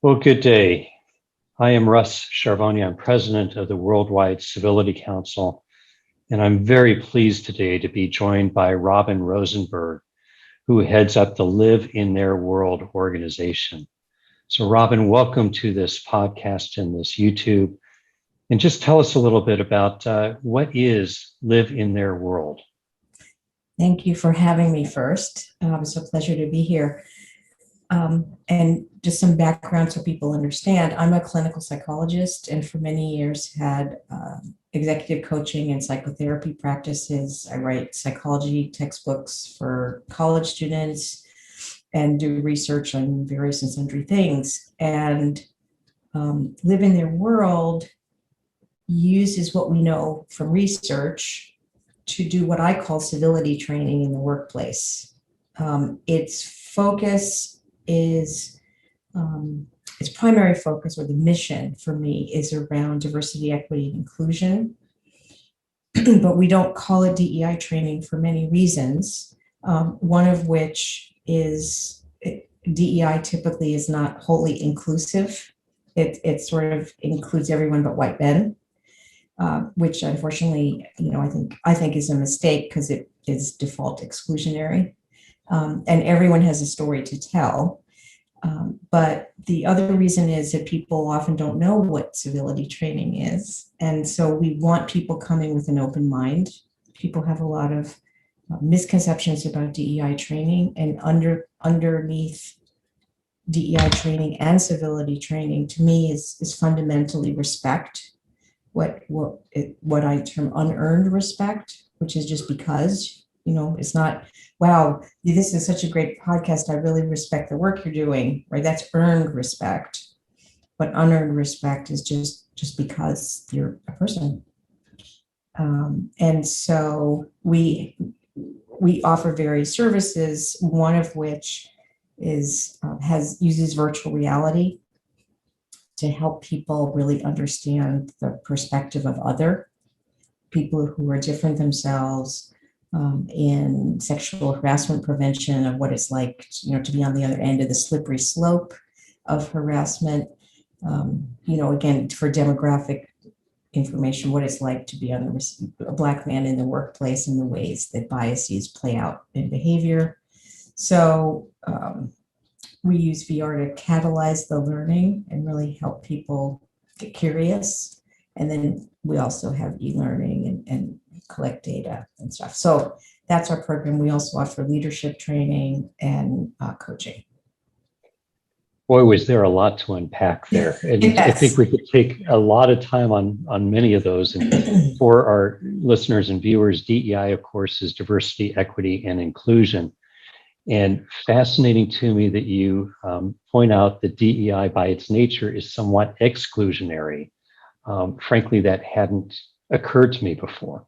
Well, good day. I am Russ Charovina. I'm president of the Worldwide Civility Council, and I'm very pleased today to be joined by Robin Rosenberg, who heads up the Live in Their World organization. So, Robin, welcome to this podcast and this YouTube. And just tell us a little bit about what is Live in Their World. Thank you for having me first. It's a pleasure to be here. And just some background so people understand, I'm a clinical psychologist and for many years had executive coaching and psychotherapy practices. I write psychology textbooks for college students and do research on various and sundry things. And Live in Their World uses what we know from research to do what I call civility training in the workplace. Its focus is, its primary focus, or the mission for me, is around diversity, equity, and inclusion. But we don't call it DEI training for many reasons, one of which is DEI typically is not wholly inclusive. It sort of includes everyone but white men. Which unfortunately, I think is a mistake because it is default exclusionary, and everyone has a story to tell. But the other reason is that people often don't know what civility training is, and so we want people coming with an open mind. People have a lot of misconceptions about DEI training, and underneath DEI training and civility training, to me, is fundamentally respect. What I term unearned respect, which is just because, it's not, wow, this is such a great podcast, I really respect the work you're doing, right? That's earned respect. But unearned respect is just because you're a person. And so we offer various services, one of which uses virtual reality to help people really understand the perspective of other people who are different themselves, in sexual harassment prevention, of what it's like, to be on the other end of the slippery slope of harassment. Again, for demographic information, what it's like to be a Black man in the workplace and the ways that biases play out in behavior. So, we use VR to catalyze the learning and really help people get curious. And then we also have e-learning and collect data and stuff. So that's our program. We also offer leadership training and coaching. Boy, was there a lot to unpack there. And Yes. I think we could take a lot of time on many of those. And for our listeners and viewers, DEI, of course, is diversity, equity, and inclusion. And fascinating to me that you point out that DEI by its nature is somewhat exclusionary. Frankly, that hadn't occurred to me before.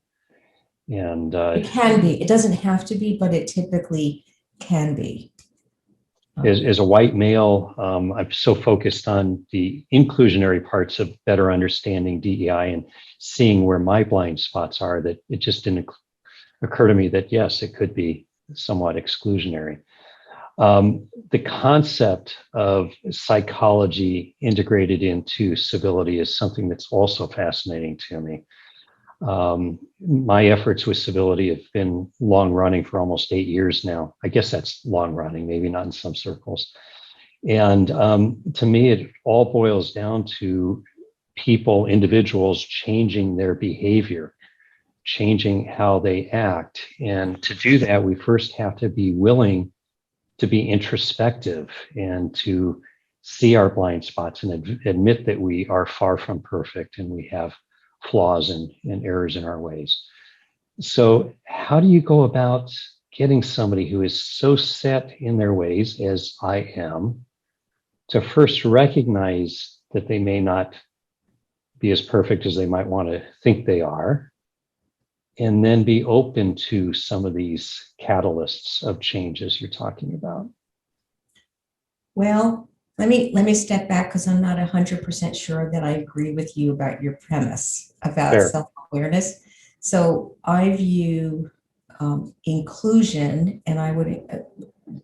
And it can be. It doesn't have to be, but it typically can be. As a white male, I'm so focused on the inclusionary parts of better understanding DEI and seeing where my blind spots are, that it just didn't occur to me that, yes, it could be somewhat exclusionary. The concept of psychology integrated into civility is something that's also fascinating to me. My efforts with civility have been long running for almost 8 years now. I guess that's long running, maybe not in some circles. And to me, it all boils down to individuals changing their behavior, changing how they act. And to do that, we first have to be willing to be introspective and to see our blind spots and admit that we are far from perfect and we have flaws and errors in our ways. So how do you go about getting somebody who is so set in their ways, as I am, to first recognize that they may not be as perfect as they might want to think they are, and then be open to some of these catalysts of changes you're talking about? Well, let me step back because I'm not 100% sure that I agree with you about your premise about Fair. self-awareness. So I view inclusion, and I would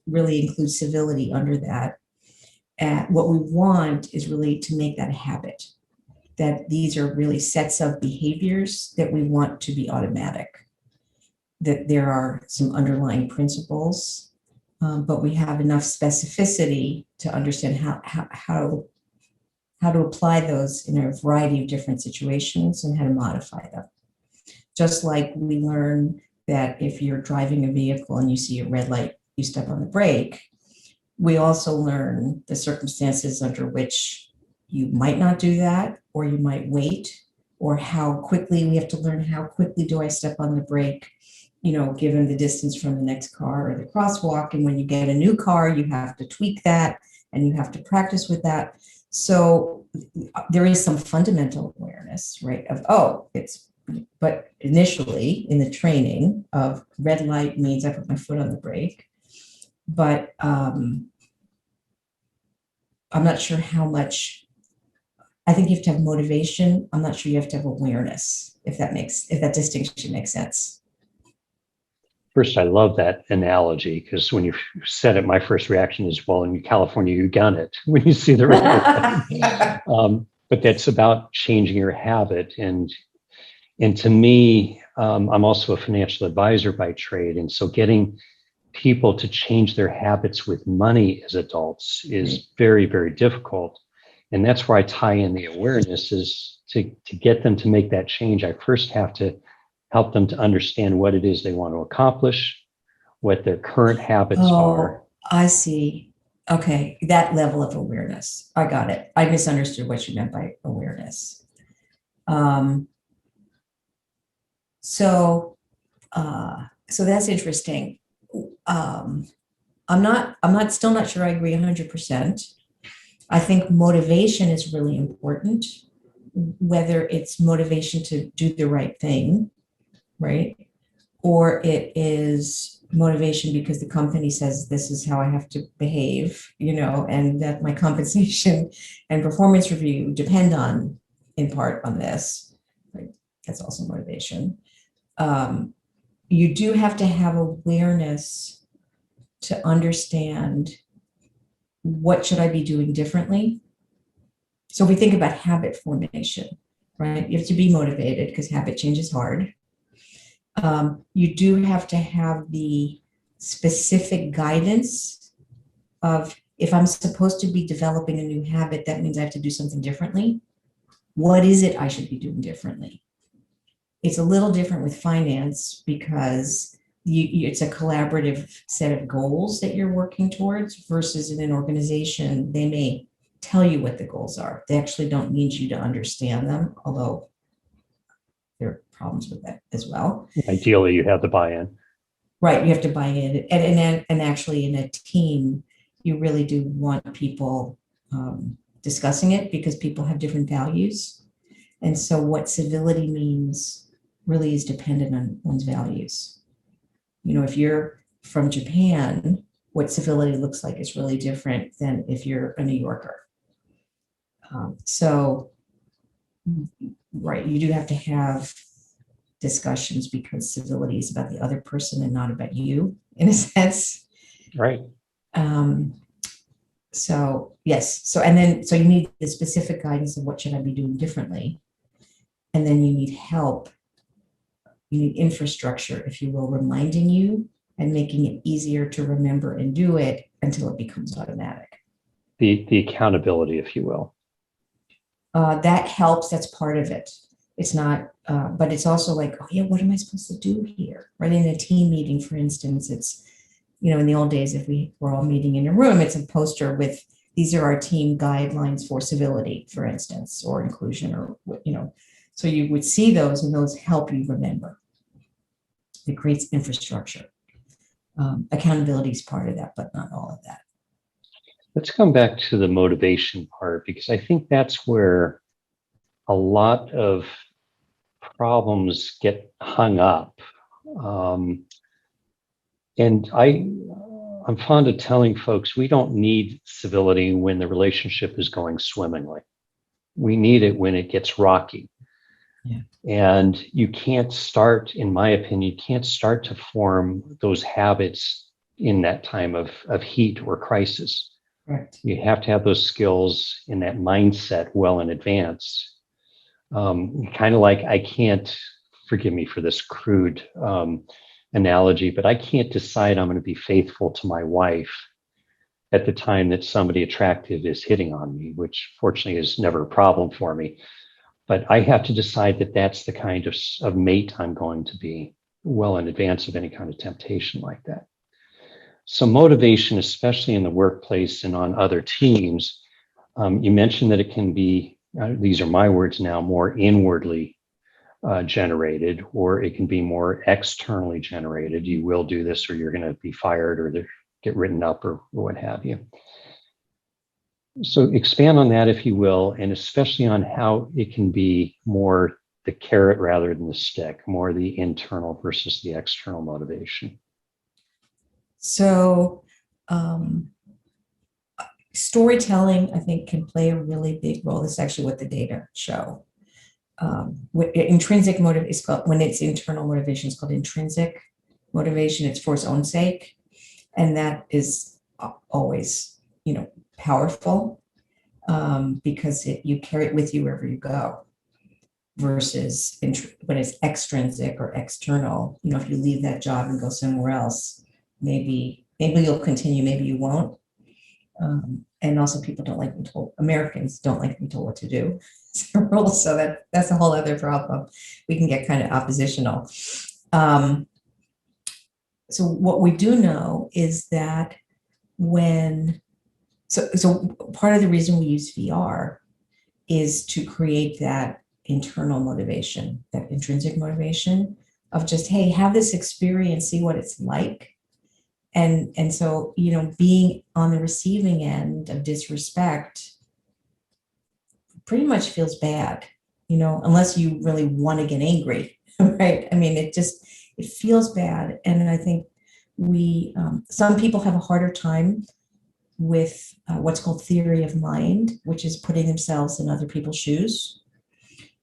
really include civility under that, what we want is really to make that a habit, that these are really sets of behaviors that we want to be automatic, that there are some underlying principles, but we have enough specificity to understand how to apply those in a variety of different situations and how to modify them. Just like we learn that if you're driving a vehicle and you see a red light, you step on the brake, we also learn the circumstances under which you might not do that, or you might wait, or how quickly we have to learn how quickly do I step on the brake, given the distance from the next car or the crosswalk. And when you get a new car, you have to tweak that and you have to practice with that. So there is some fundamental awareness, right, but initially in the training of red light means I put my foot on the brake. But I'm not sure how much. I think you have to have motivation. I'm not sure you have to have awareness, if that distinction makes sense. First, I love that analogy, because when you said it, my first reaction is, well, in California, you gun it when you see the red light. But that's about changing your habit. And to me, I'm also a financial advisor by trade. And so getting people to change their habits with money as adults is very, very difficult. And that's where I tie in the awareness, is to get them to make that change. I first have to help them to understand what it is they want to accomplish, what their current habits are. I see. Okay, that level of awareness. I got it. I misunderstood what you meant by awareness. So that's interesting. I'm still not sure I agree 100%. I think motivation is really important, whether it's motivation to do the right thing, right? Or it is motivation because the company says this is how I have to behave, and that my compensation and performance review depend in part on this. Right? That's also motivation. You do have to have awareness to understand what should I be doing differently. So if we think about habit formation, right? You have to be motivated because habit change is hard. You do have to have the specific guidance of, if I'm supposed to be developing a new habit, that means I have to do something differently. What is it I should be doing differently? It's a little different with finance because it's a collaborative set of goals that you're working towards, versus in an organization, they may tell you what the goals are. They actually don't need you to understand them, although there are problems with that as well. Ideally, you have the buy-in. Right, you have to buy in. And actually in a team, you really do want people discussing it, because people have different values. And so what civility means really is dependent on one's values. If you're from Japan, what civility looks like is really different than if you're a New Yorker. Right, you do have to have discussions, because civility is about the other person and not about you, in a sense. Right. So yes, so you need the specific guidance of what should I be doing differently, and then you need help. You need infrastructure, if you will, reminding you and making it easier to remember and do it until it becomes automatic. The accountability, if you will. That helps. That's part of it. It's not, but it's also like, oh yeah, what am I supposed to do here? Right, in a team meeting, for instance, it's, in the old days, if we were all meeting in a room, it's a poster with, these are our team guidelines for civility, for instance, or inclusion, or, so you would see those, and those help you remember. It creates infrastructure. Accountability is part of that, but not all of that. Let's come back to the motivation part, because I think that's where a lot of problems get hung up. And I'm fond of telling folks, we don't need civility when the relationship is going swimmingly. We need it when it gets rocky. Yeah. And you can't start, in my opinion, to form those habits in that time of heat or crisis. Correct. You have to have those skills in that mindset well in advance. Kind of like I can't, forgive me for this crude analogy, but I can't decide I'm going to be faithful to my wife at the time that somebody attractive is hitting on me, which fortunately is never a problem for me. But I have to decide that that's the kind of mate I'm going to be well in advance of any kind of temptation like that. So motivation, especially in the workplace and on other teams, you mentioned that it can be, these are my words now, more inwardly generated, or it can be more externally generated. You will do this or you're going to be fired or get written up or what have you. So expand on that, if you will, and especially on how it can be more the carrot rather than the stick, more the internal versus the external motivation. So storytelling, I think, can play a really big role. This is actually what the data show. Intrinsic motive is called, when it's internal motivation, it's called intrinsic motivation. It's for its own sake. And that is always, powerful because you carry it with you wherever you go. Versus when it's extrinsic or external, if you leave that job and go somewhere else, maybe you'll continue, maybe you won't. And also people don't like being told, Americans don't like being told what to do. So that's a whole other problem. We can get kind of oppositional. So what we do know is that so part of the reason we use VR is to create that internal motivation, that intrinsic motivation of just, hey, have this experience, see what it's like. And so, being on the receiving end of disrespect pretty much feels bad, unless you really want to get angry, right? I mean, it feels bad. And I think some people have a harder time with what's called theory of mind, which is putting themselves in other people's shoes.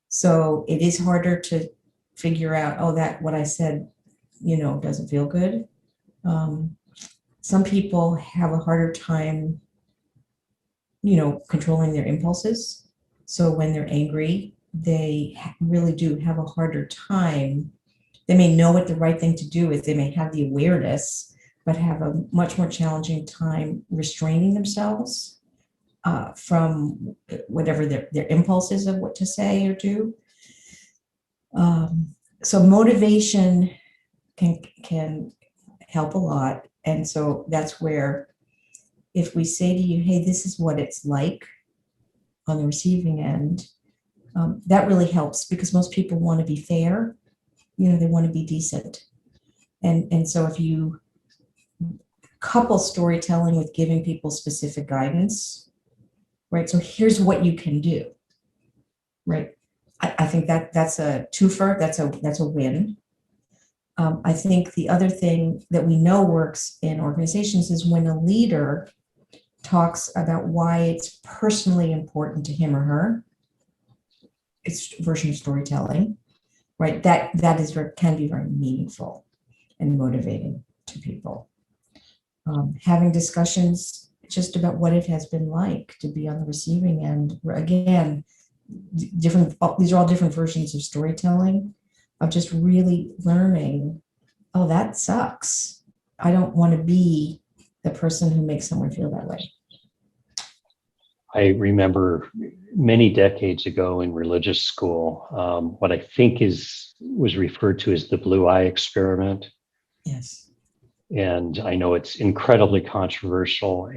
So it is harder to figure out, what I said, doesn't feel good. Some people have a harder time, controlling their impulses. So when they're angry, they really do have a harder time. They may know what the right thing to do is. They may have the awareness, but have a much more challenging time restraining themselves from whatever their impulses of what to say or do. So motivation can help a lot. And so that's where, if we say to you, hey, this is what it's like on the receiving end, that really helps, because most people want to be fair. They want to be decent. And so if you couple storytelling with giving people specific guidance, right? So here's what you can do, right? I think that's a twofer. That's a win. I think the other thing that we know works in organizations is when a leader talks about why it's personally important to him or her. It's version of storytelling, right? That can be very meaningful and motivating to people. Having discussions just about what it has been like to be on the receiving end. Again, these are all different versions of storytelling, of just really learning, oh, that sucks. I don't want to be the person who makes someone feel that way. I remember many decades ago in religious school, what I think was referred to as the blue eye experiment. Yes. And I know it's incredibly controversial,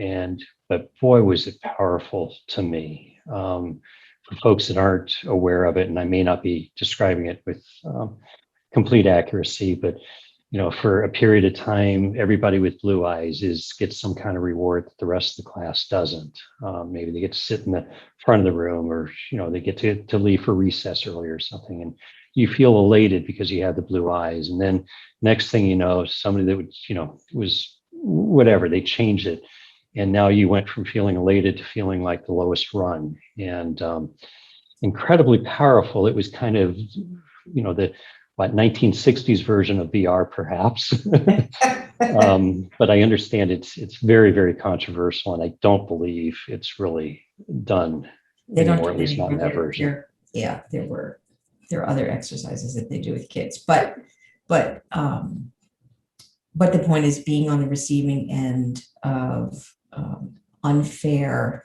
but boy, was it powerful to me. For folks that aren't aware of it, and I may not be describing it with complete accuracy, but for a period of time, everybody with blue eyes gets some kind of reward that the rest of the class doesn't. Maybe they get to sit in the front of the room, or they get to leave for recess early or something, and you feel elated because you have the blue eyes. And then next thing you know, somebody that was whatever, they changed it, and now you went from feeling elated to feeling like the lowest run, and incredibly powerful. It was kind of 1960s version of VR, perhaps. But I understand it's very, very controversial, and I don't believe it's really done They don't anymore, do at least not in that version. There are other exercises that they do with kids, but the point is being on the receiving end of unfair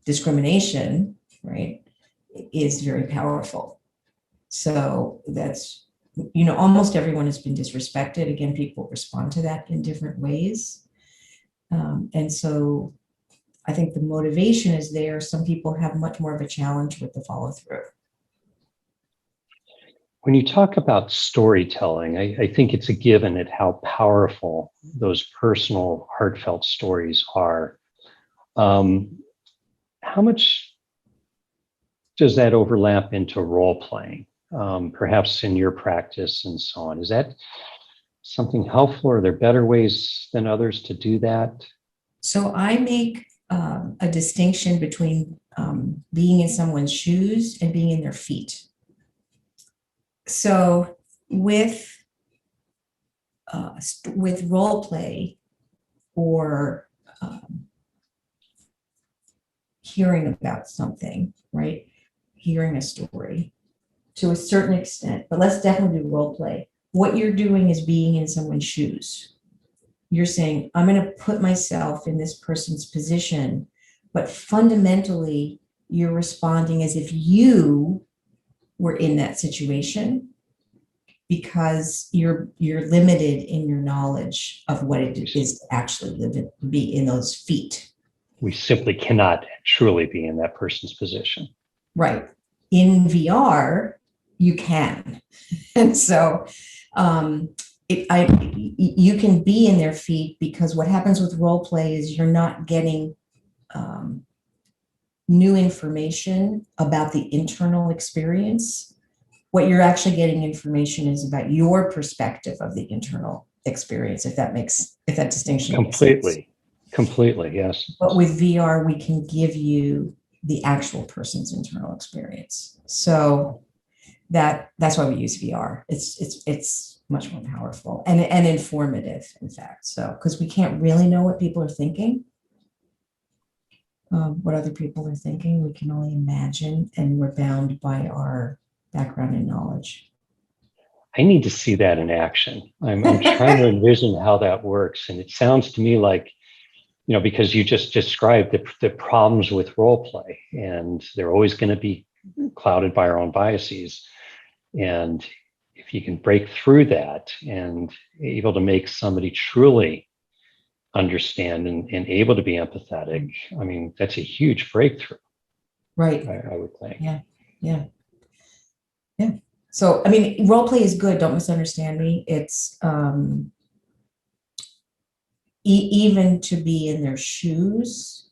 discrimination, right, is very powerful. So that's, almost everyone has been disrespected. Again, people respond to that in different ways. And so I think the motivation is there. Some people have much more of a challenge with the follow through. When you talk about storytelling, I think it's a given at how powerful those personal, heartfelt stories are. How much does that overlap into role playing, perhaps in your practice and so on? Is that something helpful? Are there better ways than others to do that? So I make a distinction between being in someone's shoes and being in their feet. So with role play or hearing about something, right? Hearing a story to a certain extent, but let's definitely do role play. What you're doing is being in someone's shoes. You're saying, I'm going to put myself in this person's position, but fundamentally you're responding as if you were in that situation, because you're limited in your knowledge of what it is to actually be in those feet. We simply cannot truly be in that person's position. Right. In VR, you can. And so you can be in their feet, because what happens with role play is you're not getting new information about the internal experience. What you're actually getting information is about your perspective of the internal experience, if that distinction makes sense. Completely, yes. But with VR, we can give you the actual person's internal experience. So that's why we use VR. It's much more powerful and informative, in fact. So, because we can't really know what people are thinking, what other people are thinking, we can only imagine, and we're bound by our background and knowledge. I need to see that in action. I'm trying to envision how that works. And it sounds to me like, because you just described the problems with role play, and they're always going to be clouded by our own biases. And if you can break through that and able to make somebody truly understand and able to be empathetic, I mean, that's a huge breakthrough. Right. I would think. Yeah. So, I mean, role play is good. Don't misunderstand me. It's even to be in their shoes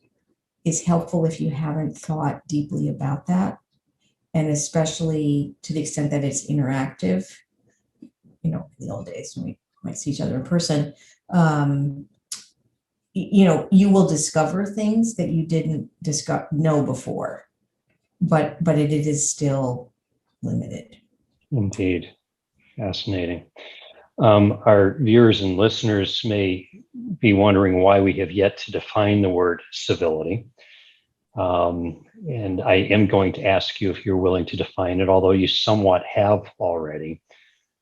is helpful if you haven't thought deeply about that. And especially to the extent that it's interactive, in the old days when we might see each other in person, you will discover things that you didn't know before, but it is still limited. Indeed. Fascinating. Our viewers and listeners may be wondering why we have yet to define the word civility. And I am going to ask you if you're willing to define it, although you somewhat have already.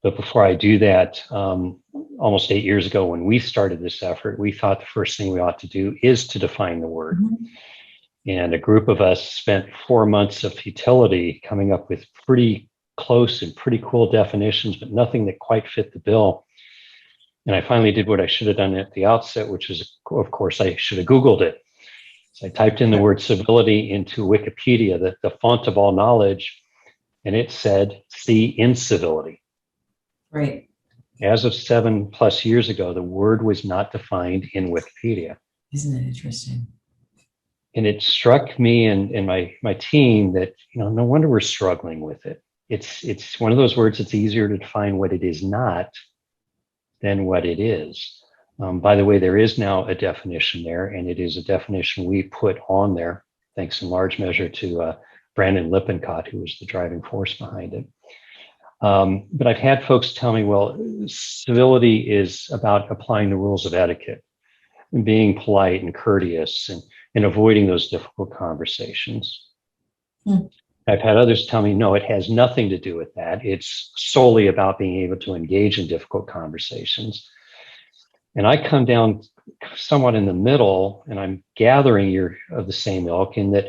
But before I do that, almost 8 years ago when we started this effort, we thought the first thing we ought to do is to define the word. Mm-hmm. And a group of us spent 4 months of futility coming up with pretty close and pretty cool definitions, but nothing that quite fit the bill. And I finally did what I should have done at the outset, which is, of course, I should have Googled it. So I typed in the word civility into Wikipedia, the font of all knowledge, and it said, see incivility. Right. As of 7+ years ago, the word was not defined in Wikipedia. Isn't it interesting? And it struck me and my team that, no wonder we're struggling with it. It's one of those words that's easier to define what it is not than what it is. By the way, there is now a definition there, and it is a definition we put on there, thanks in large measure to Brandon Lippincott, who was the driving force behind it. But I've had folks tell me, well, civility is about applying the rules of etiquette and being polite and courteous and avoiding those difficult conversations. Hmm. I've had others tell me, no, it has nothing to do with that. It's solely about being able to engage in difficult conversations. And I come down somewhat in the middle, and I'm gathering you're of the same ilk in that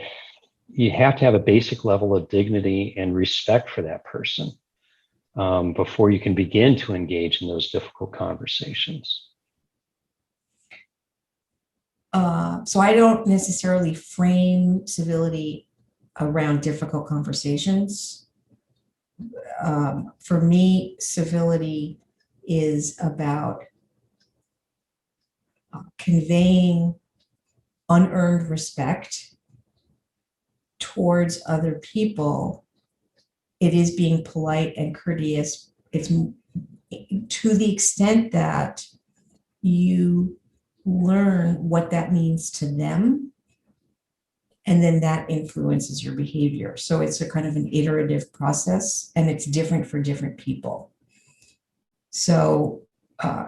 you have to have a basic level of dignity and respect for that person before you can begin to engage in those difficult conversations. So I don't necessarily frame civility around difficult conversations. For me, civility is about conveying unearned respect towards other people. It is being polite and courteous. It's to the extent that you learn what that means to them, and then that influences your behavior. So it's a kind of an iterative process, and it's different for different people. So,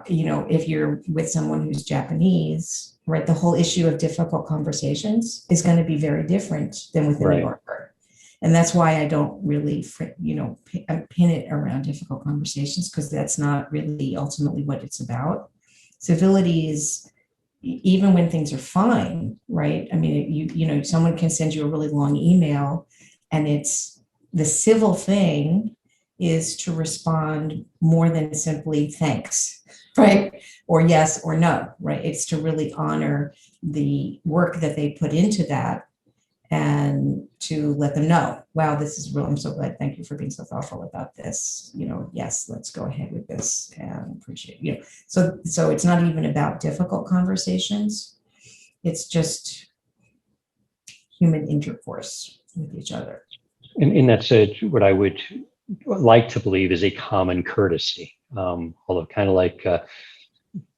if you're with someone who's Japanese, right, the whole issue of difficult conversations is going to be very different than with a New Yorker. And that's why I don't really, pin it around difficult conversations, because that's not really ultimately what it's about. Civility is, even when things are fine, right? I mean, someone can send you a really long email, and it's the civil thing is to respond more than simply thanks, right? Or yes or no, right? It's to really honor the work that they put into that and to let them know, wow, this is real. I'm so glad. Thank you for being so thoughtful about this. Yes, let's go ahead with this and appreciate, So it's not even about difficult conversations. It's just human intercourse with each other. And that's what I would like to believe is a common courtesy, although kind of like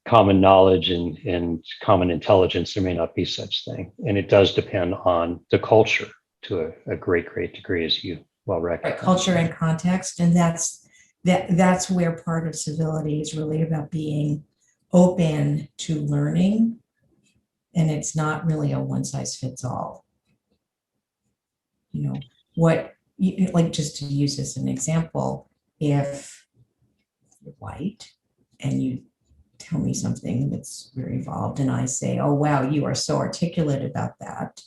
common knowledge and common intelligence, there may not be such thing. And it does depend on the culture to a great degree, as you well recognize. Right, culture and context. And that's where part of civility is really about being open to learning. And it's not really a one size fits all. Like, just to use this as an example, if you're white and you tell me something that's very involved and I say, oh, wow, you are so articulate about that,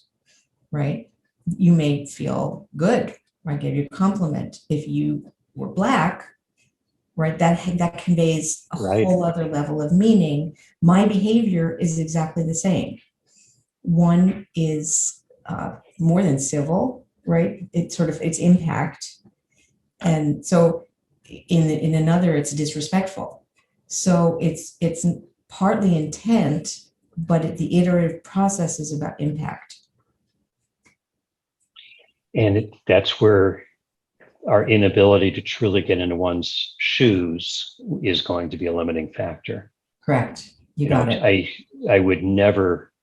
right? You may feel good. I gave you a compliment. If you were Black, right, that conveys a whole other level of meaning. My behavior is exactly the same. One is more than civil, right? It's impact. And so in another, it's disrespectful. So it's partly intent, but the iterative process is about impact. And that's where our inability to truly get into one's shoes is going to be a limiting factor. Correct. You got it. I would never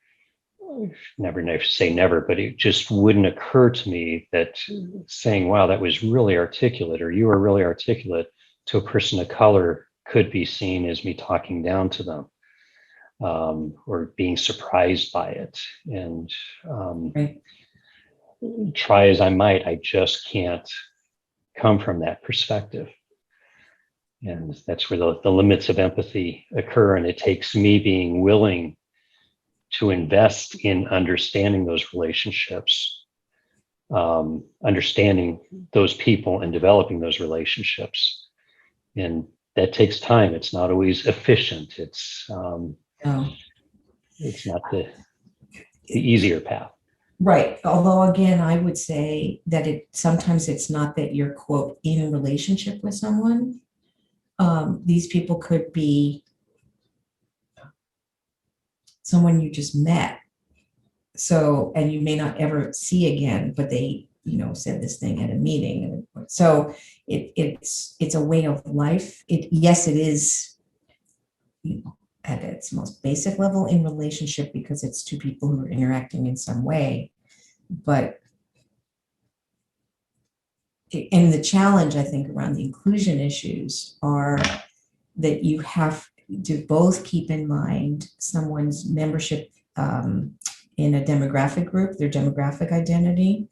say never, but it just wouldn't occur to me that saying, wow, that was really articulate, or you were really articulate, to a person of color could be seen as me talking down to them, or being surprised by it. And Right. try as I might, I just can't come from that perspective. And that's where the limits of empathy occur. And it takes me being willing to invest in understanding those relationships, understanding those people and developing those relationships. And that takes time. It's not always efficient. It's not the easier path. Right. Although, again, I would say that sometimes it's not that you're, quote, in a relationship with someone. These people could be someone you just met. So, and you may not ever see again, but they, said this thing at a meeting. So it's a way of life. Yes, it is, at its most basic level in relationship, because it's two people who are interacting in some way. But and the challenge, I think, around the inclusion issues are that you have to both keep in mind someone's membership in a demographic group, their demographic identity,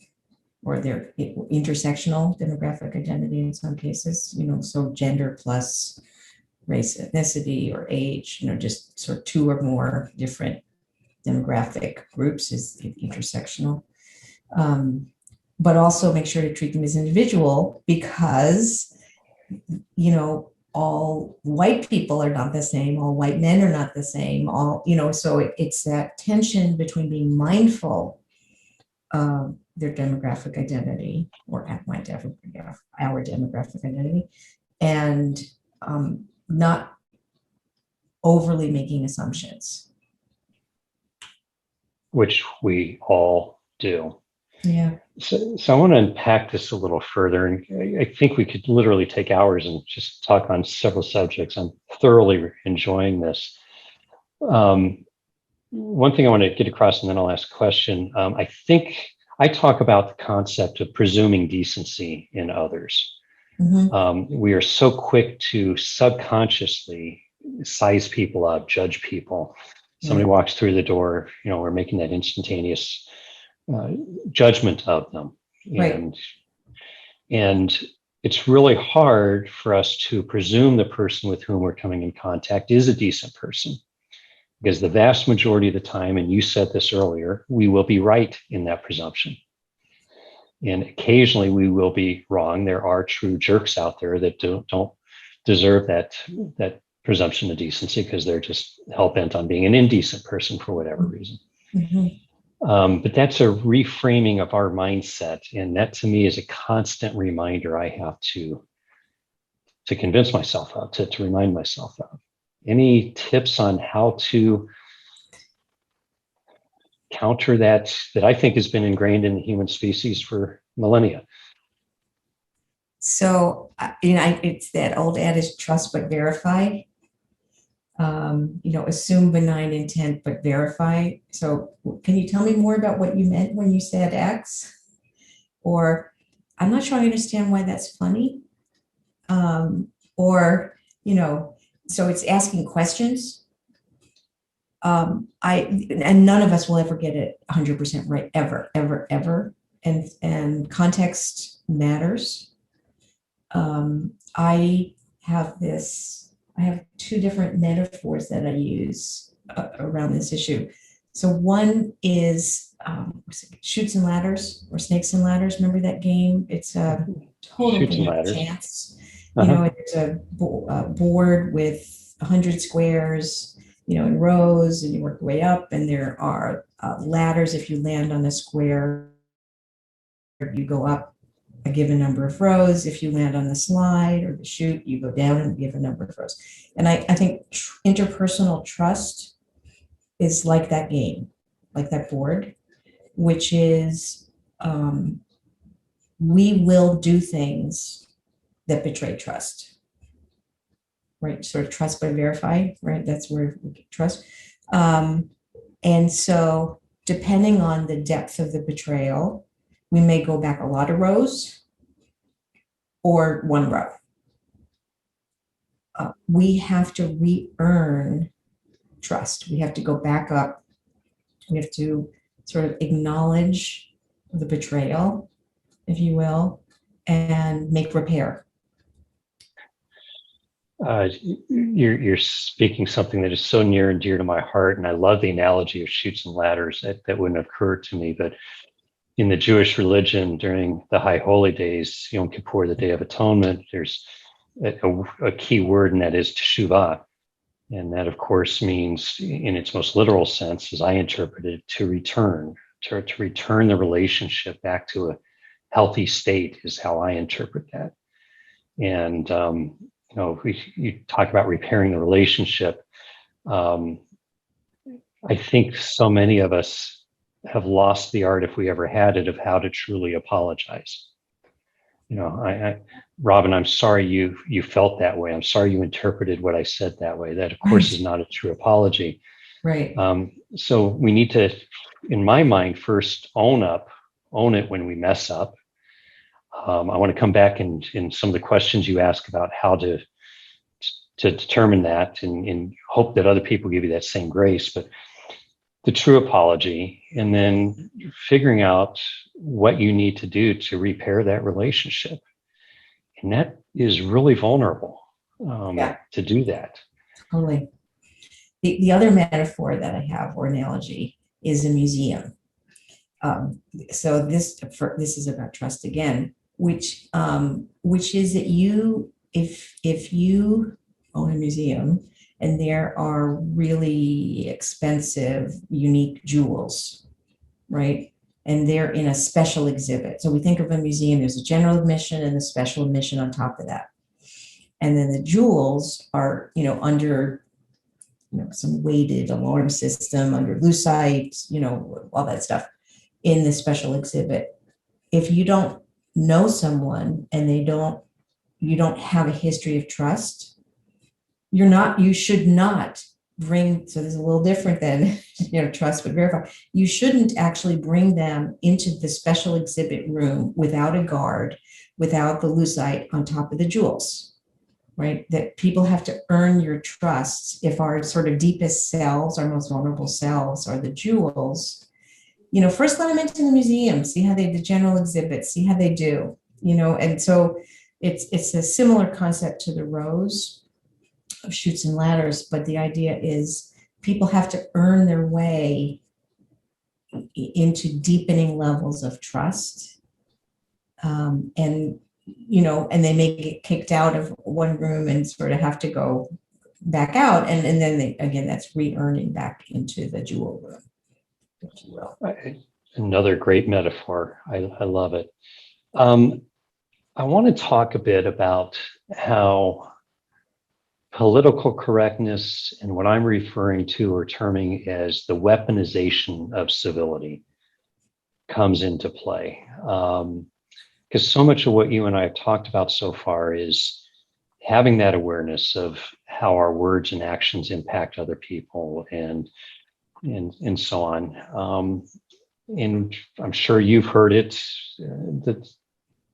or their intersectional demographic identity in some cases, so gender plus race, ethnicity, or age, just sort of two or more different demographic groups is intersectional. But also make sure to treat them as individual, because, all white people are not the same, all white men are not the same, so it's that tension between being mindful of their demographic identity, or our demographic identity, and not overly making assumptions. Which we all do. Yeah. So I want to unpack this a little further, and I think we could literally take hours and just talk on several subjects. I'm thoroughly enjoying this. One thing I want to get across, and then I'll ask a question. I think I talk about the concept of presuming decency in others. Mm-hmm. We are so quick to subconsciously size people up, judge people. Somebody walks through the door, we're making that instantaneous judgment of them. Right. And it's really hard for us to presume the person with whom we're coming in contact is a decent person, because the vast majority of the time, and you said this earlier, we will be right in that presumption. And occasionally we will be wrong. There are true jerks out there that don't deserve that presumption of decency, because they're just hell-bent on being an indecent person for whatever reason. Mm-hmm. But that's a reframing of our mindset. And that to me is a constant reminder I have to convince myself of, to remind myself of. Any tips on how to counter that I think has been ingrained in the human species for millennia? So, it's that old adage, trust but verify. Assume benign intent but verify. So can you tell me more about what you meant when you said X? Or I'm not sure I understand why that's funny. So it's asking questions. And none of us will ever get it 100% right, ever. And context matters. I have two different metaphors that I use around this issue. So one is Chutes and Ladders, or Snakes and Ladders. Remember that game? It's a total game of chance. Uh-huh. There's a board with 100 squares, in rows, and you work your way up, and there are ladders. If you land on a square, you go up a given number of rows. If you land on the slide or the chute, you go down a given number of rows. And I think interpersonal trust is like that game, like that board, which is we will do things that betray trust, right? Sort of trust but verify, right? That's where we get trust. And so depending on the depth of the betrayal, we may go back a lot of rows or one row. We have to re-earn trust. We have to go back up. We have to sort of acknowledge the betrayal, if you will, and make repair. You're speaking something that is so near and dear to my heart, and I love the analogy of chutes and ladders. That wouldn't occur to me, but in the Jewish religion, during the High Holy Days, Yom Kippur, the Day of Atonement, there's a key word, and that is teshuvah. And that, of course, means, in its most literal sense, as I interpret it, to return the relationship back to a healthy state is how I interpret that. And, you talk about repairing the relationship. I think so many of us have lost the art, if we ever had it, of how to truly apologize. Robin, I'm sorry you felt that way. I'm sorry you interpreted what I said that way. That, of course, is not a true apology. Right. So we need to, in my mind, first own it when we mess up. I want to come back in some of the questions you ask about how to determine that, and hope that other people give you that same grace. But the true apology, and then figuring out what you need to do to repair that relationship. And that is really vulnerable to do that. Totally. The other metaphor that I have, or analogy, is a museum. So this is about trust again, which is that if you own a museum and there are really expensive, unique jewels, right? And they're in a special exhibit. So we think of a museum, there's a general admission and a special admission on top of that. And then the jewels are, under some weighted alarm system, under lucite, all that stuff in the special exhibit. If you don't know someone and you don't have a history of trust, you should not bring, so this is a little different than, trust but verify. You shouldn't actually bring them into the special exhibit room without a guard, without the lucite on top of the jewels, right? That people have to earn your trust. If our sort of deepest selves, our most vulnerable selves are the jewels, first let them into the museum, see how the general exhibit, see how they do, and so it's a similar concept to the rose of chutes and ladders, but the idea is people have to earn their way into deepening levels of trust. And they may get kicked out of one room and sort of have to go back out. And then that's re-earning back into the jewel room, if you will. Another great metaphor. I love it. I want to talk a bit about how political correctness and what I'm referring to or terming as the weaponization of civility comes into play. Because so much of what you and I have talked about so far is having that awareness of how our words and actions impact other people and so on. And I'm sure you've heard it, that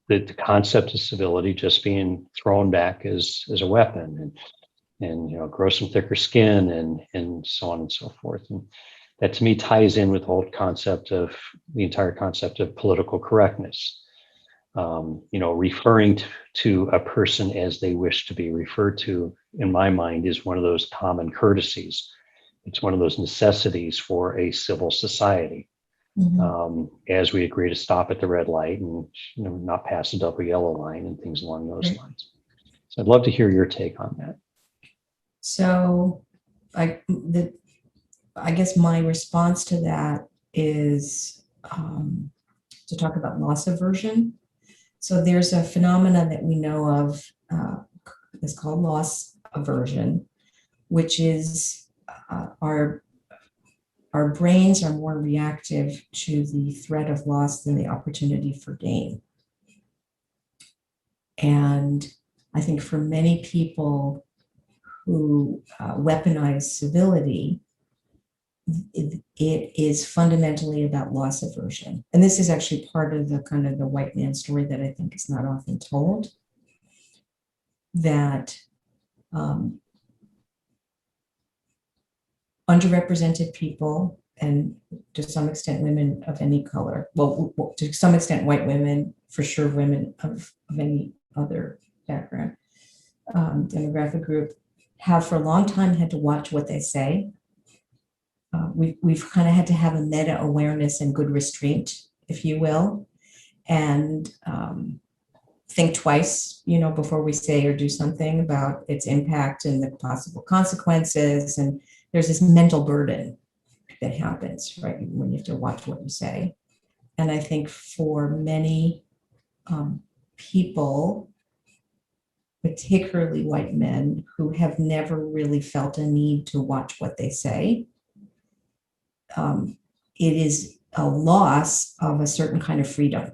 the concept of civility just being thrown back as a weapon, and grow some thicker skin and so on and so forth. And that to me ties in with the whole concept of the entire concept of political correctness. Referring to a person as they wish to be referred to, in my mind, is one of those common courtesies. It's one of those necessities for a civil society. Mm-hmm. As we agree to stop at the red light and not pass a double yellow line and things along those lines. So I'd love to hear your take on that. So I guess my response to that is to talk about loss aversion. So there's a phenomenon that we know of, it's called loss aversion, which is our brains are more reactive to the threat of loss than the opportunity for gain. And I think for many people who weaponize civility, it is fundamentally about loss aversion. And this is actually part of the kind of the white man story that I think is not often told, that underrepresented people, and to some extent women of any color, well, to some extent white women, for sure women of any other background, demographic group, have for a long time had to watch what they say. We've kind of had to have a meta awareness and good restraint, if you will, and think twice, before we say or do something about its impact and the possible consequences. And there's this mental burden that happens, right, when you have to watch what you say. And I think for many people, particularly white men, who have never really felt a need to watch what they say, it is a loss of a certain kind of freedom.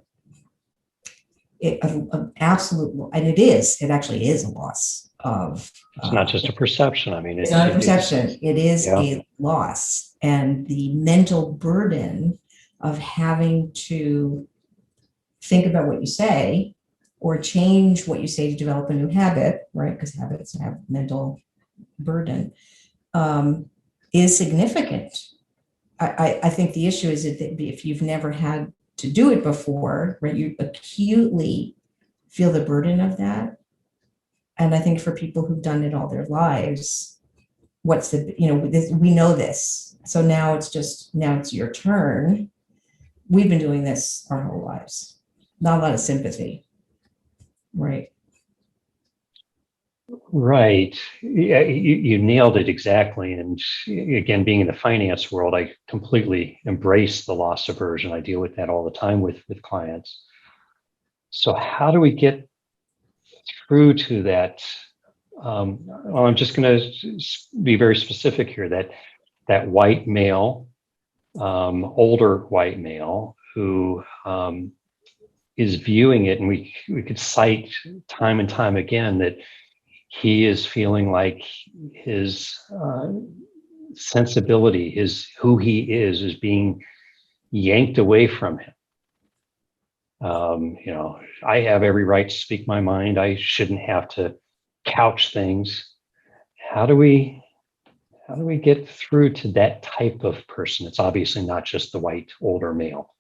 Absolute, and it actually is a loss of. It's not just a perception. I mean, it's not a perception. It is a loss, and the mental burden of having to think about what you say or change what you say to develop a new habit, right? Because habits have mental burden, is significant. I think the issue is that if you've never had to do it before, right, you acutely feel the burden of that. And I think for people who've done it all their lives, what's the, we know this. So now it's your turn. We've been doing this our whole lives. Not a lot of sympathy, right? Right. Yeah, you nailed it exactly. And again, being in the finance world, I completely embrace the loss aversion. I deal with that all the time with clients. So how do we get through to that? Well, I'm just going to be very specific here, that white male, older white male who is viewing it, and we could cite time and time again that he is feeling like his sensibility, who he is being yanked away from him. I have every right to speak my mind. I shouldn't have to couch things. How do we get through to that type of person? It's obviously not just the white older male.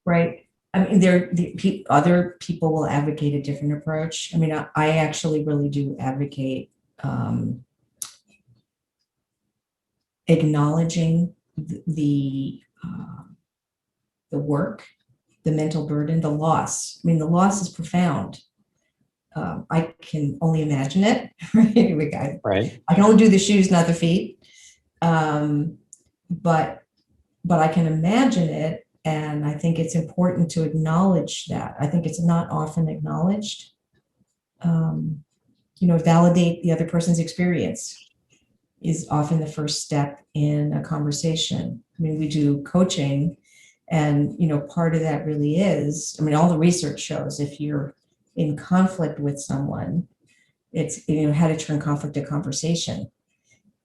Right. I mean, other people will advocate a different approach. I mean, I actually really do advocate acknowledging the work, the mental burden, the loss. I mean, the loss is profound. I can only imagine it. Right. I can only do the shoes, not the feet. But I can imagine it. And I think it's important to acknowledge that. I think it's not often acknowledged. Validate the other person's experience is often the first step in a conversation. I mean, we do coaching, and part of that really is, I mean, all the research shows if you're in conflict with someone, it's how to turn conflict to conversation,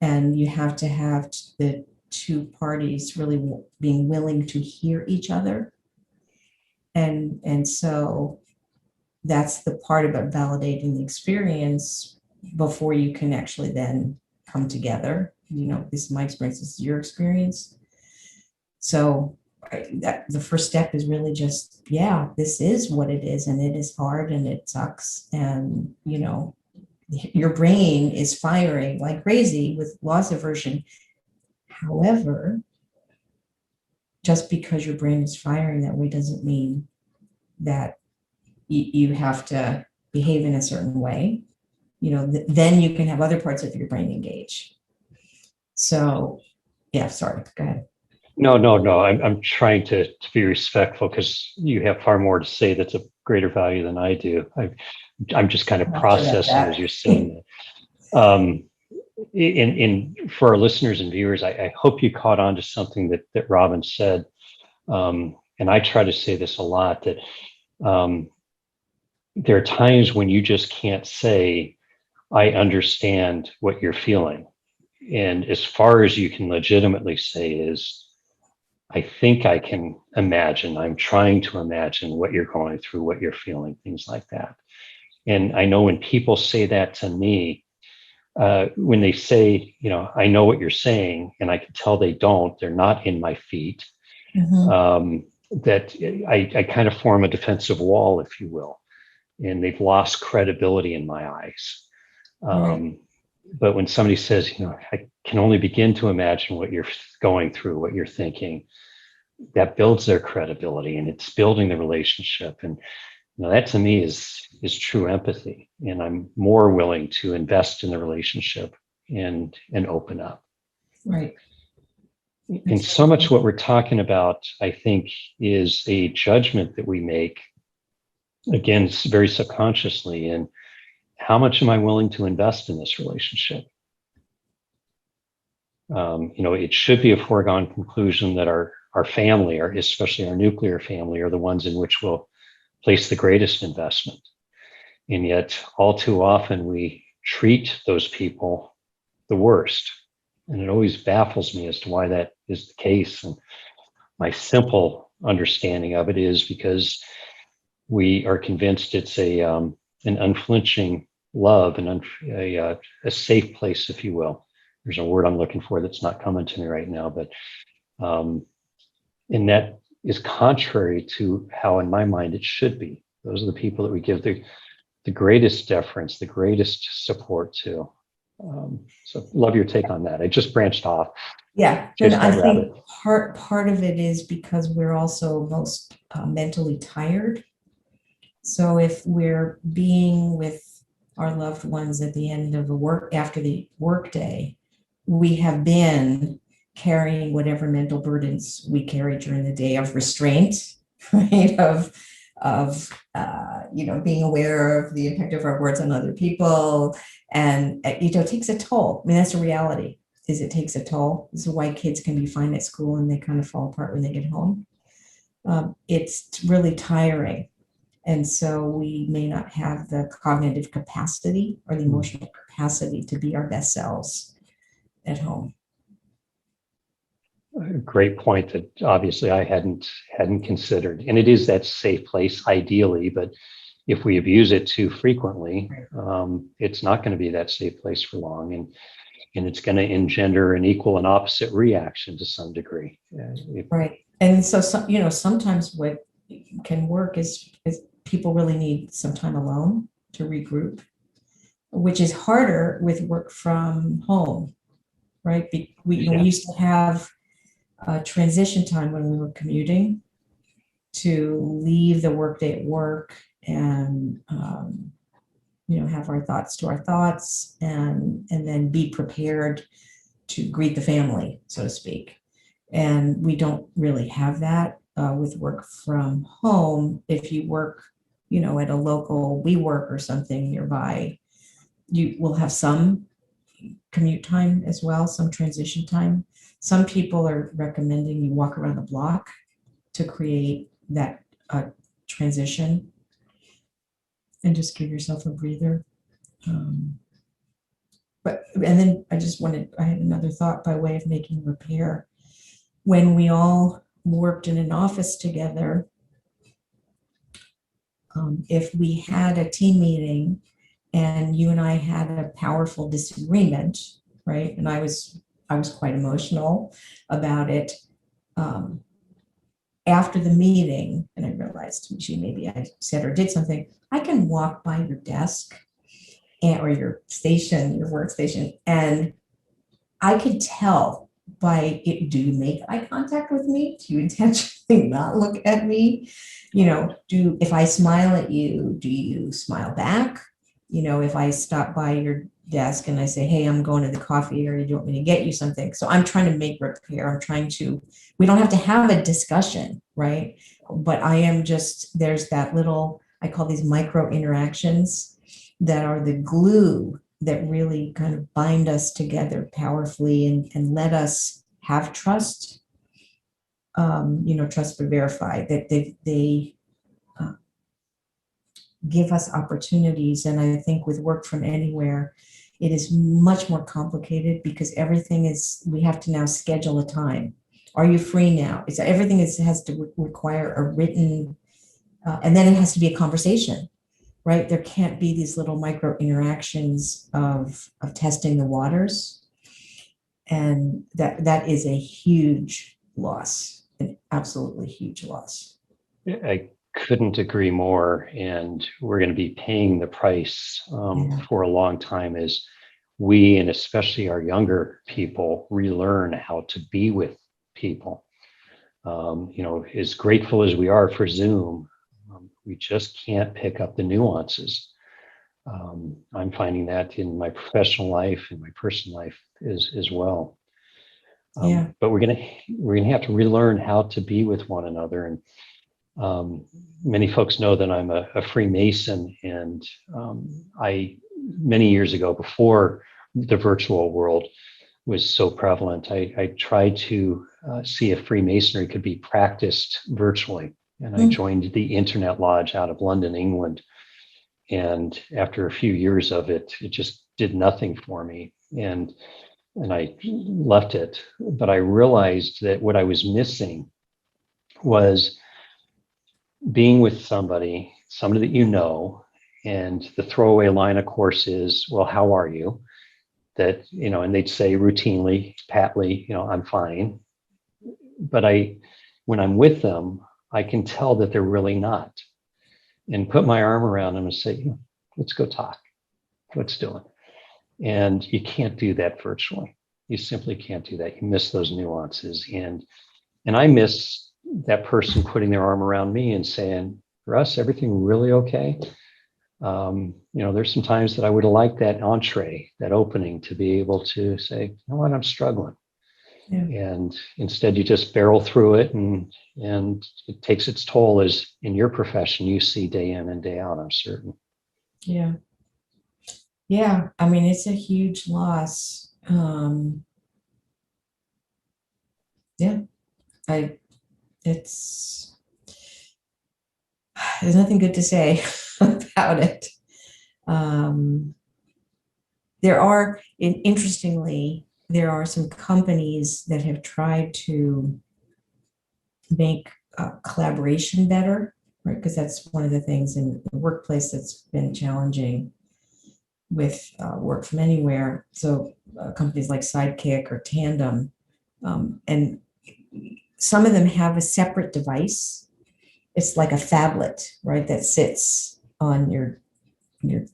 and you have to have the two parties really being willing to hear each other. And so that's the part about validating the experience before you can actually then come together. This is my experience, this is your experience. So the first step is really just, this is what it is, and it is hard and it sucks. And, your brain is firing like crazy with loss aversion. However, just because your brain is firing that way doesn't mean that you have to behave in a certain way. Then you can have other parts of your brain engage. So, sorry, go ahead. No. I'm trying to be respectful because you have far more to say that's of greater value than I do. I'm just kind of processing as you're saying that. For our listeners and viewers, I hope you caught on to something that Robin said. And I try to say this a lot, that there are times when you just can't say, I understand what you're feeling. And as far as you can legitimately say is, I think I can imagine, I'm trying to imagine what you're going through, what you're feeling, things like that. And I know when people say that to me, when they say, I know what you're saying, and I can tell they're not in my feet, that I kind of form a defensive wall, if you will, and they've lost credibility in my eyes. But when somebody says, I can only begin to imagine what you're going through, what you're thinking, that builds their credibility, and it's building the relationship. And that to me is true empathy. And I'm more willing to invest in the relationship and open up. Right. And so much what we're talking about, I think, is a judgment that we make, again, very subconsciously, in how much am I willing to invest in this relationship? It should be a foregone conclusion that our family, or especially our nuclear family, are the ones in which we'll place the greatest investment. And yet, all too often, we treat those people the worst. And it always baffles me as to why that is the case. And my simple understanding of it is because we are convinced it's an unflinching love and a safe place, if you will. There's a word I'm looking for that's not coming to me right now, but and that is contrary to how, in my mind, it should be. Those are the people that we give the greatest deference, the greatest support to. So love your take on that. I just branched off. Yeah, Chased and I that think rabbit. part of it is because we're also most mentally tired. So if we're being with our loved ones at the end of after the workday, we have been carrying whatever mental burdens we carry during the day of restraint, right? Being aware of the impact of our words on other people, and it takes a toll. I mean, that's a reality. It takes a toll. This is why kids can be fine at school and they kind of fall apart when they get home. It's really tiring. And so we may not have the cognitive capacity or the emotional capacity to be our best selves at home. A great point that obviously I hadn't considered. And it is that safe place ideally, but if we abuse it too frequently, it's not going to be that safe place for long. And it's going to engender an equal and opposite reaction to some degree. Right. And so, sometimes what can work is people really need some time alone to regroup, which is harder with work from home, right? We used to have a transition time when we were commuting to leave the workday at work and have our thoughts to our thoughts and then be prepared to greet the family, so to speak. And we don't really have that with work from home. If you work, at a local WeWork or something nearby, you will have some commute time as well, some transition time. Some people are recommending you walk around the block to create that transition and just give yourself a breather. And then I had another thought by way of making repair. When we all worked in an office together, if we had a team meeting and you and I had a powerful disagreement, right? And I was quite emotional about it. After the meeting, and I realized, gee, maybe I said or did something, I can walk by your desk or your workstation, and I could tell by it, do you make eye contact with me? Do you intentionally not look at me? If I smile at you, do you smile back? If I stop by your desk and I say, hey, I'm going to the coffee area, do you want me to get you something? So I'm trying to make repair. We don't have to have a discussion, right? But there's that little, I call these micro interactions that are the glue that really kind of bind us together powerfully and let us have trust, trust but verify, that they give us opportunities. And I think with work from anywhere, it is much more complicated because we have to now schedule a time. Are you free now? Everything has to require a written, and then it has to be a conversation, right? There can't be these little micro interactions of testing the waters. And that is a huge loss, an absolutely huge loss. I couldn't agree more. And we're going to be paying the price for a long time as we, and especially our younger people, relearn how to be with people. As grateful as we are for Zoom, we just can't pick up the nuances. I'm finding that in my professional life and my personal life as well. But we're gonna have to relearn how to be with one another. And many folks know that I'm a Freemason, and I many years ago, before the virtual world was so prevalent, I tried to see if Freemasonry could be practiced virtually. And I joined the Internet Lodge out of London, England. And after a few years of it, it just did nothing for me. And I left it. But I realized that what I was missing was being with somebody somebody that you know, and the throwaway line, of course, is, well, how are you? That, and they'd say routinely, patly, I'm fine. But when I'm with them, I can tell that they're really not, and put my arm around them and say, let's go talk. What's doing? And you can't do that virtually. You simply can't do that. You miss those nuances. And I miss that person putting their arm around me and saying, Russ, everything really okay? There's some times that I would have liked that entree, that opening, to be able to say, you know what, I'm struggling. Yeah. And instead you just barrel through it, and it takes its toll, as in your profession you see day in and day out, I'm certain. Yeah. Yeah. I mean, it's a huge loss. Yeah. There's nothing good to say about it. Interestingly, there are some companies that have tried to make collaboration better, right? Because that's one of the things in the workplace that's been challenging with work from anywhere. So companies like Sidekick or Tandem, and some of them have a separate device. It's like a phablet, right, that sits on your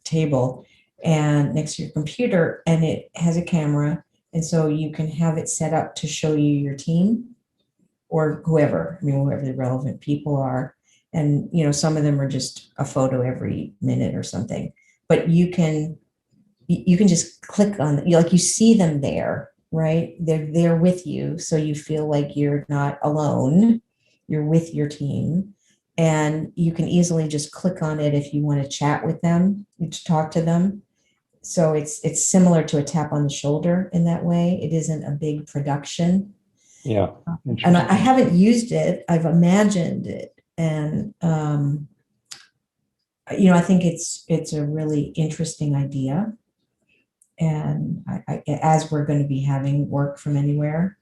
table and next to your computer, and it has a camera, and so you can have it set up to show you your team or whoever the relevant people are. And some of them are just a photo every minute or something, but you can just click on, like, you see them there, right? They're there with you, so you feel like you're not alone, you're with your team. And you can easily just click on it if you want to chat with them, to talk to them. So it's similar to a tap on the shoulder in that way. It isn't a big production. Yeah. And I haven't used it. I've imagined it. And, I think it's a really interesting idea. And as we're going to be having work from anywhere,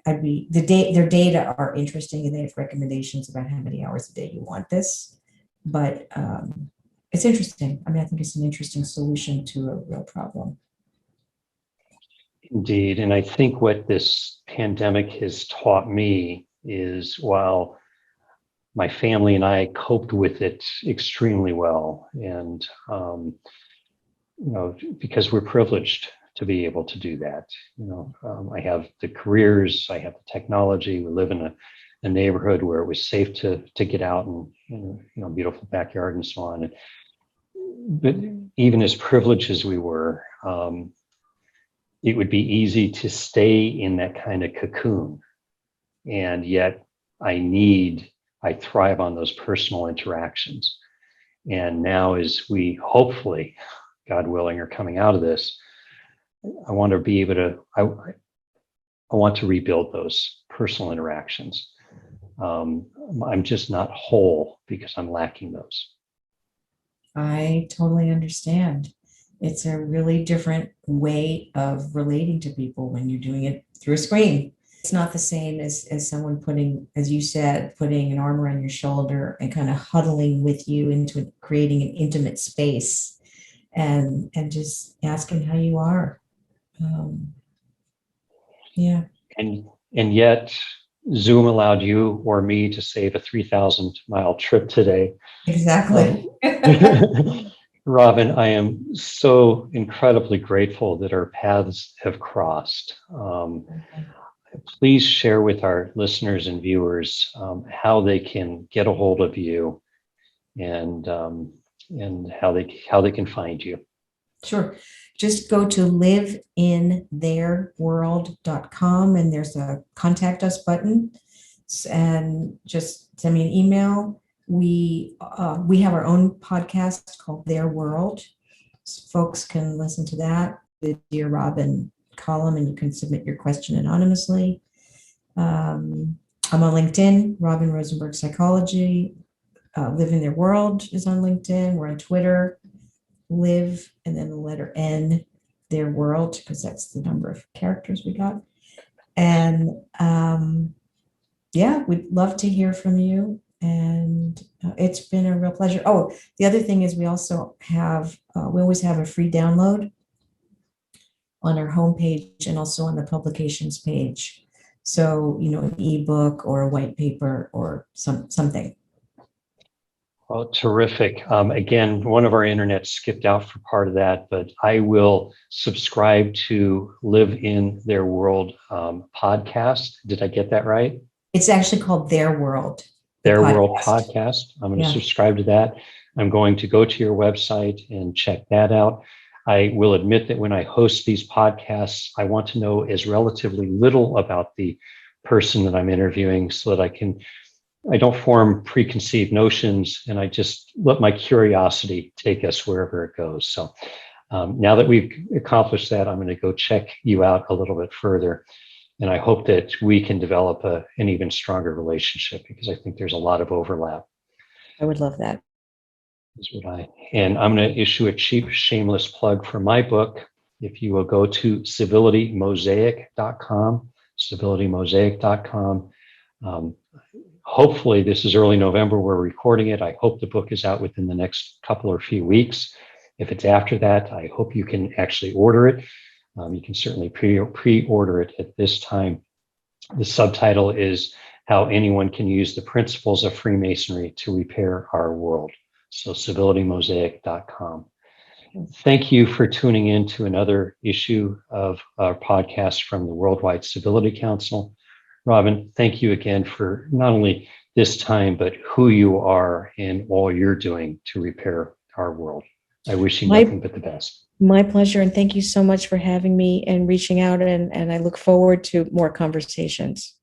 their data are interesting, and they have recommendations about how many hours a day you want this, but it's interesting. I mean, I think it's an interesting solution to a real problem. Indeed. And I think what this pandemic has taught me is, while my family and I coped with it extremely well, and because we're privileged to be able to do that. I have the careers, I have the technology. We live in a neighborhood where it was safe to get out, and beautiful backyard and so on. But even as privileged as we were, it would be easy to stay in that kind of cocoon. And yet I thrive on those personal interactions. And now, as we hopefully, God willing, are coming out of this, I want to be able to, I want to rebuild those personal interactions. I'm just not whole because I'm lacking those. I totally understand. It's a really different way of relating to people when you're doing it through a screen. It's not the same as someone putting, as you said, putting an arm around your shoulder and kind of huddling with you into creating an intimate space, and just asking how you are. Yeah. And yet Zoom allowed you or me to save a 3,000-mile trip today. Exactly. Robin, I am so incredibly grateful that our paths have crossed. Please share with our listeners and viewers how they can get a hold of you, and how they can find you. Sure. Just go to liveintheirworld.com, and there's a contact us button, and just send me an email. We have our own podcast called Their World. So folks can listen to that, the Dear Robin column, and you can submit your question anonymously. I'm on LinkedIn, Robin Rosenberg Psychology. Live in Their World is on LinkedIn. We're on Twitter. Live and then the letter N, Their World, because that's the number of characters we got. And yeah, we'd love to hear from you. And it's been a real pleasure. Oh, the other thing is we also have, we always have a free download on our homepage and also on the publications page. So, an ebook or a white paper or something. Oh, terrific. Again, one of our internet skipped out for part of that, but I will subscribe to Live in Their World podcast. Did I get that right? It's actually called Their World. Their World podcast. I'm going to subscribe to that. I'm going to go to your website and check that out. I will admit that when I host these podcasts, I want to know as relatively little about the person that I'm interviewing so that I don't form preconceived notions, and I just let my curiosity take us wherever it goes. So now that we've accomplished that, I'm going to go check you out a little bit further. And I hope that we can develop an even stronger relationship, because I think there's a lot of overlap. I would love that. And I'm going to issue a cheap, shameless plug for my book. If you will go to civilitymosaic.com, civilitymosaic.com. Hopefully, this is early November. We're recording it. I hope the book is out within the next couple or few weeks. If it's after that, I hope you can actually order it. You can certainly pre-order it at this time. The subtitle is How Anyone Can Use the Principles of Freemasonry to Repair Our World. So civilitymosaic.com. Thank you for tuning in to another issue of our podcast from the Worldwide Civility Council. Robin, thank you again for not only this time, but who you are and all you're doing to repair our world. I wish you nothing but the best. My pleasure. And thank you so much for having me and reaching out. And I look forward to more conversations.